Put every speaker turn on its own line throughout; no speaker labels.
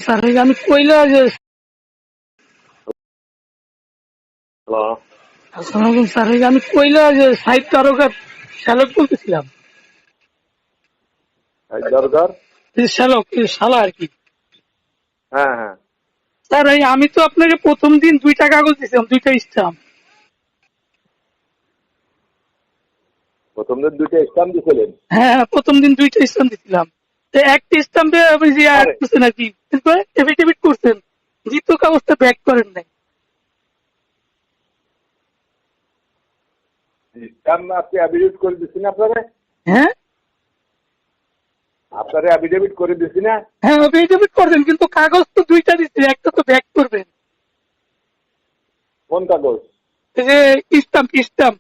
Sir আমি কইলা যে
হ্যালো,
আসসালামু আলাইকুম স্যার আমি কইলা যে সাহিদ তারকার শ্যালক বলতেছিলাম।
দরকার।
শ্যালক শালা আর কি।
হ্যাঁ হ্যাঁ,
স্যার আমি তো আপনাকে প্রথম দিন 2টা কাগজ দিয়েছিলাম, 2টা স্টাম্প।
প্রথম দিন 2টা স্ট্যাম্প দিয়েছিলেন।
হ্যাঁ, প্রথম দিন 2টা স্টাম্প দিছিলাম। তো একটা স্টাম্পে আপনি যে
আরে
করছেন আর কি, এফিডেভিট করছেন, দ্বিতীয় কাগজটা ব্যাক করেন নাই।
স্ট্যাম্প আপনি অ্যাফিডেভিট করে দিচ্ছি না আপনারে?
হ্যাঁ
আপনারে অ্যাফিডেভিট করে দিচ্ছি না?
হ্যাঁ, এফিডেভিট করবেন, কিন্তু কাগজ তো 2টা দিচ্ছি, একটা তো ব্যাক করবেন।
কোন কাগজ?
এই যে স্টাম্প।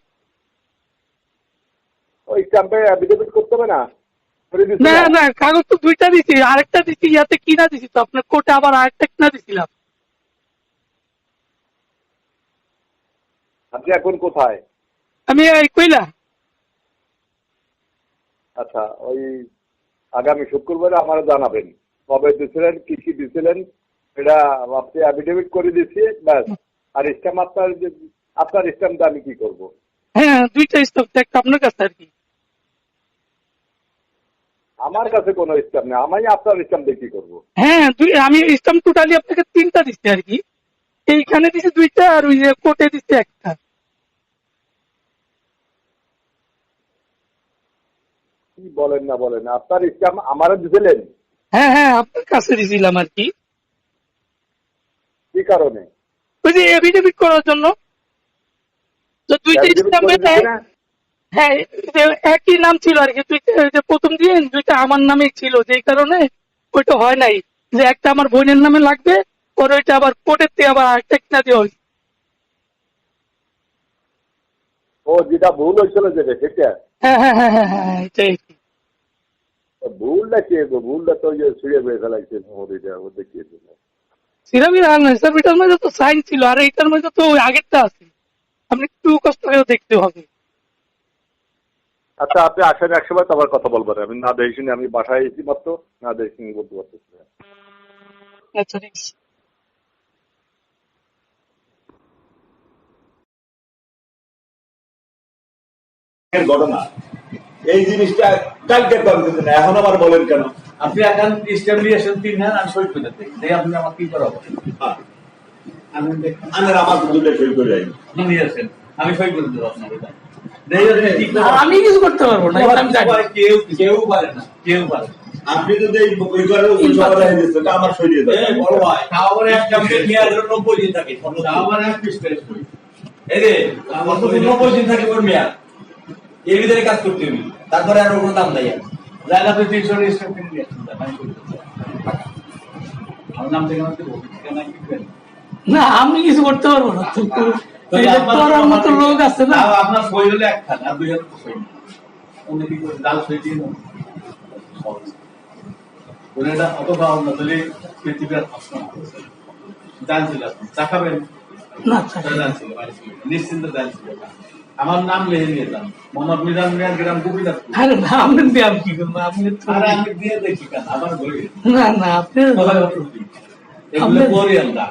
ওই স্ট্যাম্পে অ্যাফিডেভিট করতে হবে না? করে দিচ্ছি
না
না?
না, কাগজ তো 2টা দিছি, আরেকটা দিছি ইয়াতে কিনা দিছি তো আপনার কোর্টে, আবার আরেকটা কিনা দিছিলাম।
আপনি এখন কোথায়?
আমি এই কইলা।
আচ্ছা, ওই আগামী শুক্রবারে আমার জানাবেন কবে দিয়েছিলেন, কি কি দিয়েছিলেন। এটা আপনি অ্যাফিডেভিট করে দিচ্ছি, ব্যাস। আর স্ট্যাম্প আপনার স্ট্যাম্পটা আমি কি করব?
হ্যাঁ, 2টা স্টাম্প, একটা আপনার কাছে আর কি।
আমার কাছে কোনো স্ট্যাম্প নেই, আমি আপনার স্ট্যাম্প দিয়ে কি করবো?
হ্যাঁ, আমি স্টাম্প টোটালি আপনাকে 3টা দিচ্ছি আর কি। এইখানে দিছি 2টা, আর ওই যে কোর্টে দিচ্ছি একটা।
কি বলেন না বলেন, আপনার স্ট্যাম্প আমারও দিয়েছিলেন?
হ্যাঁ হ্যাঁ, আপনার কাছে দিছিলাম আর কি।
কি কারণে?
ওই যে এফিডেভিট করার জন্য, তো 2টা
অ্যাফিডেভিট
স্টাম্পে
করে দিচ্ছি না?
হ্যাঁ, যে একই নাম ছিল আর কি। যে প্রথম দিন 2টা আমার নামে ছিল, যেই কারণে ওইটা হয় নাই, যে একটা আমার বোনের নামে লাগবে, পরে ওইটা আবার কোর্টের থেকে আবার আরেকটা কিনা দেওয়া হয়েছে।
ও যেটা ভুল হয়েছিল যেটা সেটা?
হ্যাঁ হ্যাঁ হ্যাঁ হ্যাঁ হ্যাঁ, এটাই।
ভুলটা কি? ভুলটা তো ওই যে ছুঁড়ে বেয়ে ফেলাইছে ওটা ও দেখিয়ে দিল।
সিরামির আর নয় স্যার, এটার মধ্যে তো সাইন ছিল, আর এইটার মধ্যে তো ওই আগেরটা আছে। আপনি একটু কষ্ট করে দেখতে হবে।
আচ্ছা, আপনি আসেন এক সময়, তোমার কথা বলবেন। আমি না দেখি, আমি বাসায় এসেছি মাত্র, না দেখি বলতে পারতেছি না।
আচ্ছা, ঠিক আছে।
ঘটনা এই জিনিসটা কালকে করতেছেন, এখন আবার বলেন কেন?
আপনি এখন স্ট্যাম্প নিয়ে এসেছেন 3 হাজার, আমি সই করে দিই, আপনি আমার কি করাবো?
আমি আমার দুটো সই করে যাই,
নিয়ে আসেন, আমি সই করে দেবো আপনার।
আমি কিছু করতে পারবো না, এটা আমি জানি।
কেউ পারে না, কেউ পারে না।
আপনি যদি এই বই করে আমার সই দিয়ে দেবেন।
বড় ভাই, তাহলে এক কামকে নেওয়ার জন্য 90 দিন থাকে, তাহলে এক পিস করে সই। এই রে, আমার তো 90 দিন থাকে ওর মেয়াদ, এর ভিতরে কাজ করতে হবে, তারপরে আর কোনো দাম নাই। যাই আপনি 300 স্ট্যাম্প কিনে নিয়ে আসছেন, আমার নাম থেকে আমাকে
না, আমি কিছু করতে পারবো না। করার মতো লোক আছে না।
আপনার সই হলে একখান, আর 2 হাজার সই নেই। অন্য কি করে ডাল সই দিয়ে নেব? বলে এটা অত পাওয়া না, তাহলে পৃথিবীর জানছিল চা খাবেন
না,
জানছিল, নিশ্চিন্ত জানছিল। আমার নাম লিখে নিয়ে যান, মোহাম্মদ মিজান মিয়ার গ্রাম গোপীনাথপুর।
আরে না, আপনি দিয়ে আমি কি করবো? আপনি
আরে আমি দিয়ে দেখি কেন, আবার বলি
না না, আপনি
এগুলো করি আমরা,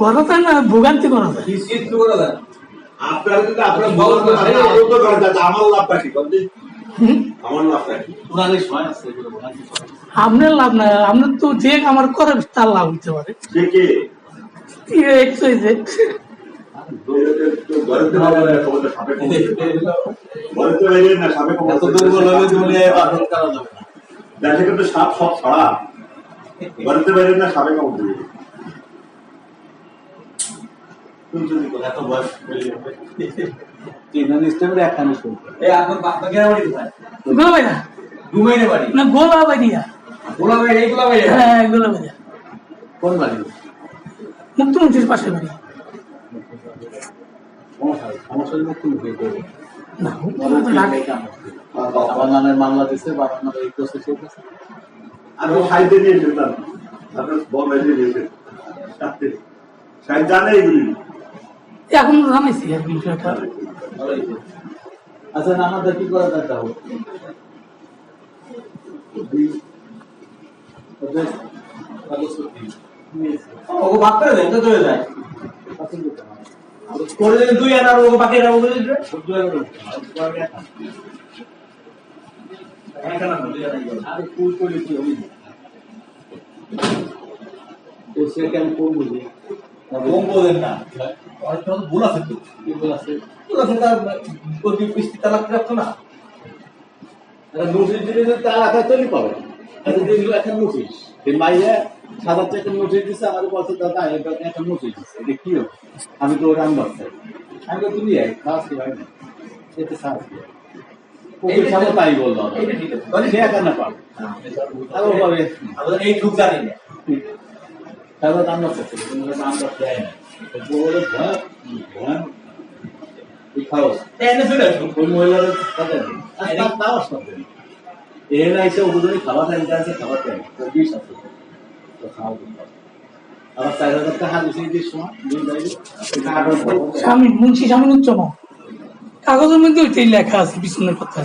করা যায় না, ভোগান্তি করা যায়।
কিছু করা যায় না।
আপনার যদি আপনার বলার আমার লাভটা কি? আমার লাভটা কি?
পুরানি সময় আছে এগুলো ভোগান্তি করা।
আপনার লাভ না, আপনার তো যে আমার করে তার লাভ হইতে পারে।
সে কে? ঘরেতে বাইরে না, সাপে
এত দুর্বল হলে জীবনে আঘাত করা যাবে না।
দেখে কিন্তু সাপ সব ছড়া, ঘরেতে বাইরে না, সাপে কামড় দিবে।
এত বয়স একখানে শুনতে এখন বাচ্চা কেন বাড়ি কোথায়?
গোলাবাইয়া
ঘুমাইনে বাড়ি
না, গোলাবাইয়া।
গোলাবাই, এই গোলাবাই,
হ্যাঁ, গোলাবাইয়া
কোন বাড়ি?
মুক্তমন্ত্রীর পাশে বাড়ি।
সমস্যা মুখ্যমন্ত্রী করবে
না, মুক্তমন্ত্রী ঢাকায়।
আমার নামের মামলা দিচ্ছে, বাবার নামে এই প্রসেস চলতেছে।
আমি সাইডে নিয়ে যেতাম, আপনার বল নিয়েছে সাইড জানে এগুলি।
এখন জানাইছি আর বিষয়টা।
আচ্ছা, আমাদের কি করা দরকার? ওকে ভাগ করে দেন তো চলে যায় করে দেন 2 আনা আর ওকে বাকি রাখো বলে দিবে 2 আনা এখানে না 2 আনা আর ফুল করে কি হবে তো সেখানে কোন বুঝি কম বলেন না হয়তো ভুল আছে তো কি ভুল আছে তার প্রতি কিস্তি তালাক রাখতো না এটা নোটিশ দিলে তার আকার তৈরি পাবে এটা দিল একটা নোটিশ এই মাইয়া 7 টাকা নোটিশ দিছে আমাদের বলছে দাদা এটা একটা নোটিশ দিছে এটা কি হবে আমি তো ওরা আনবার চাই আমি তো তুমি এক কাজ কি ভাই না এতে সাথ ওকে সামনে তাই বললাম এটা ঠিক আছে মানে সে একা না পাবে আর ও পাবে আমাদের এই ঠুক জানি না তারপর আমরা করতে আমরা দেয় না বলে ভয় ভয় খাওয়া এনে ফিরে ওই মহিলার কথা তাও আসতে এর আইসে ওগুলোই খাওয়া টাইম আছে খাওয়া টাইম তো 20 আছে তো খাওয়া আবার 4000 টাকা দিছি যে সময় দিন যাইবে এটা আরো
স্বামী মুন্সি স্বামী উচ্চম কাগজের মধ্যে ওইটাই লেখা আছে পিছনের কথা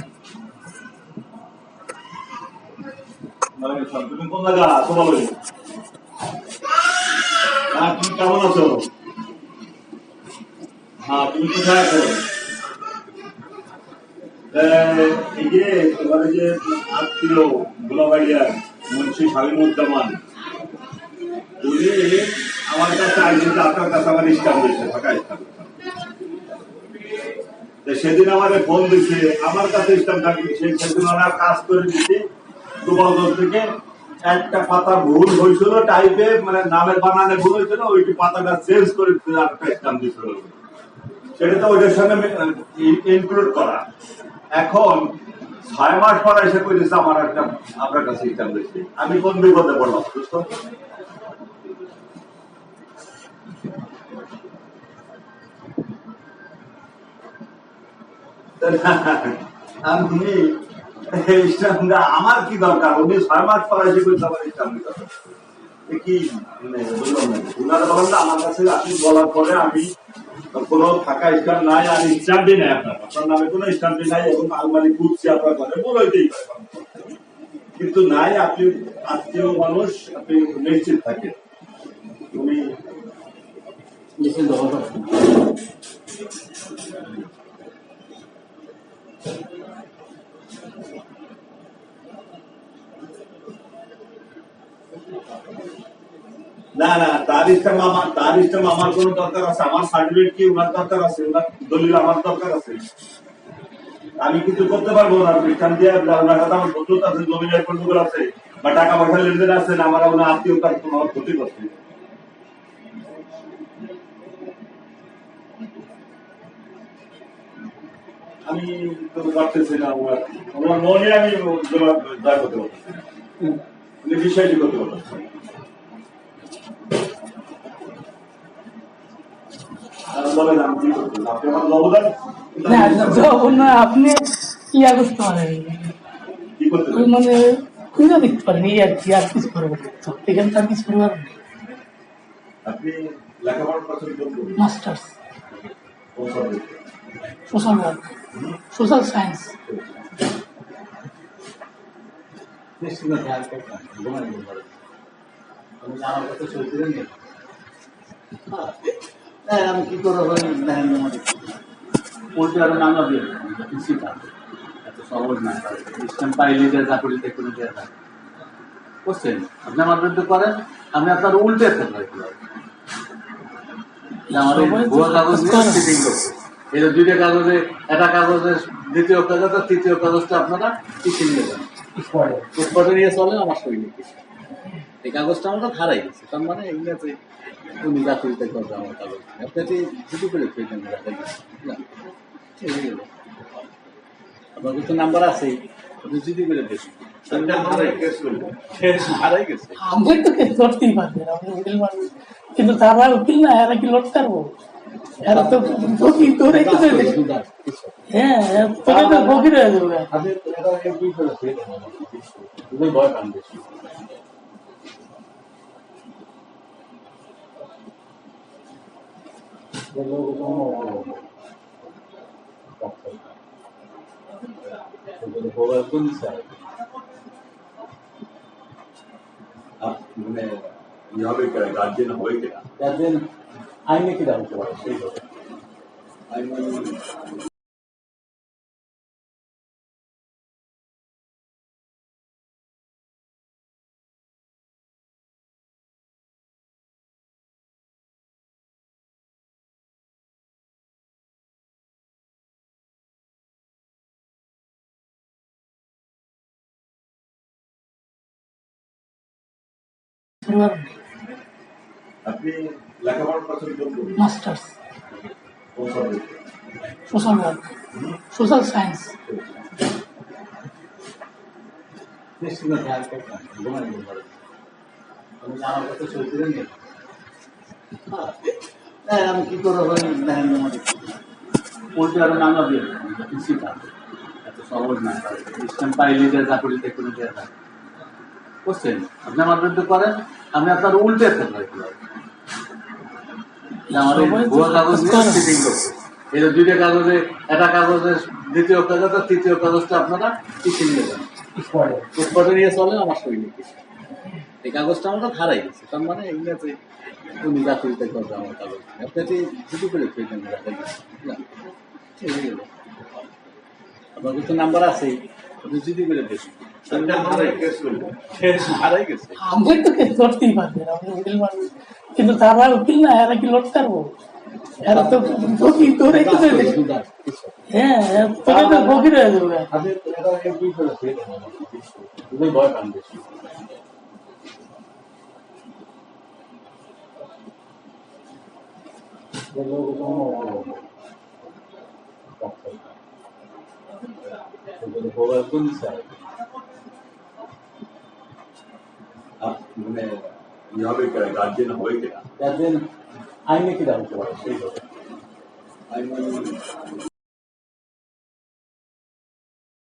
মানে তুমি কোন জায়গা আছো বলো তুমি কেমন আছো হ্যাঁ তুমি কোথায় আছো এই যে তোমার যে আত্মীয় গোলাবাড়িয়ার মুন্সি শামীমুজ্জামান উনি আমার কাছে আইসে আপনার কাছে আমার স্টাম্প দিয়েছে ফাঁকা স্টাম্প সেদিন আমাকে ফোন দিচ্ছে আমার কাছে স্টাম্প থাকি সেদিন ওরা কাজ করে দিচ্ছে দুবছর থেকে একটা পাতা ভুল হয়েছিল টাইপে মানে নামের বানানে ভুল হয়েছিল ওইটি পাতাটা চেঞ্জ করে একটা স্টাম্প দিয়েছিল সেটা তো ওইটার সঙ্গে ইনক্লুড করা এখন 6 মাস পর এসে করেছে আমার একটা আপনার কাছে স্টাম্প দিচ্ছে আমি কোন বিপদে পড়লাম বুঝতো আমি আমার কি দরকার উনি 6 মাস পর এসে করেছে আমার স্টাম্প দিতে কি বুঝলাম না উনারা বলেন না আমার কাছে আপনি বলার পরে আমি কোনো ফাঁকা স্ট্যাম্প নাই আর স্ট্যাম্পই নাই আপনার নামে কোনো স্ট্যাম্পই নাই এবং আলমারি খুঁজছি আপনার ঘরে বলতেই কিন্তু নাই আপনি আত্মীয় মানুষ আপনি নিশ্চিত থাকেন উনি নিশ্চিত না না তার ইস্টাম আমার কোন দরকার আছে আমার সার্টিফিকেট কি ওনার দরকার আছে ওনার দলিল আমার দরকার আছে আমি কিছু করতে পারবো না ইস্টাম দিয়ে ওনার কথা আমার বন্ধুত্ব আছে জমিনের পর্যন্ত আছে বা টাকা পয়সা লেনদেন আছে না আমার ওনার আত্মীয় তার কোনো ক্ষতি করছে আমি তো পারতেছি না ওনার মনে আমি জয় করতে পারতেছি উনি বিষয়টি করতে পারতেছি
আপনি ইয়া করতে পারেন মানে খুঁজে দেখতে পারেন এই আর কি আর কিছু করবেন এখানে তার কিছু করবেন
আপনি লেখাপড়া
masters social work social science
আমি কি করবো পোল্ট্রি আরো নামা দিয়ে এত সহজ না পাইলে চাকরি করে দেওয়া থাকে বুঝছেন আপনি আমার বিরুদ্ধে করেন আমি আপনার উল্টে থাকবেন আমাদের ভুয়া কাগজ চিটিং করছে এই দুইটা কাগজে একটা কাগজের দ্বিতীয় কাগজ আর তৃতীয় কাগজটা আপনারা চিটিং দেবেন স্পটে নিয়ে চলেন আমার শরীরে এই কাগজটা আমরা হারাই গেছে তার মানে এগুলোতে উনি চাকরিতে করবে আমার কাগজ আপনাকে ছুটি করে ফেলবেন আপনার কিছু নাম্বার আছেই আপনি ছুটি করে দেখুন হারাই গেছে
আমাদের তো কেস লড়তেই পারবে উকিল মানুষ কিন্তু তারা উকিল না এরা কি লড়তে পারবো এরা তো বকি তোরে হ্যাঁ তোকে তো বকির হয়ে যাবে
ভয় পান বেশি
মানে ইয়ে হবে কিনা, গার্জেন হবে কিনা?
গার্জেন আইনে কিরা হতে পারে সেই হবে।
আপনি লেখাপড়া পছন্দ করবেন?
মাস্টার্স
কোন subject?
Social work, social science.
নিশ্চিন্ত খেয়াল করতাম ঘুমাই ঘুম করে আমি আমার কাছে সত্যি নেই। আমি কি করে দেখেন পোল্ট্রি আরো নামা দিয়ে কৃষিটা এত সহজ না ইসলাম পাইলে যে চাকরিতে কোনো দেওয়া থাকে বুঝছেন। আপনি আমার বিরুদ্ধে করেন, আমি আপনার উল্টে থাকবেন। আমার এই ভুয়া কাগজ নিয়ে চিটিং করছে। এই যে দুইটা কাগজে, একটা কাগজের দ্বিতীয় কাগজ আর তৃতীয় কাগজটা আপনারা চিঠি নিয়ে যান, উৎপাদন নিয়ে চলেন আমার সৈনিক। এই কাগজটা আমরা হারাই গেছে, তার মানে এগুলোতে উনি চাকরিতে করবে আমার কাগজ আপনাকে ছুটি করে ফেলবেন। আপনার কিছু নাম্বার আছেই, আপনি ছুটি করে দেখুন। হারাই গেছে।
আমাদের তো কেস লড়তেই পারবে না, আমরা উকিল মানুষ, কিন্তু তারা উকিল না, এরা কি লড়তে পারবো? এরা তো বকি ধরে কিছু হ্যাঁ, তোকে তো বকির হয়ে যাবে।
ভয় পান বেশি।
মানে ইয়ে হবে কিনা, গার্জেন হবে কিনা?
গার্জেন আইনে কিরা হতে পারে সেই হবে।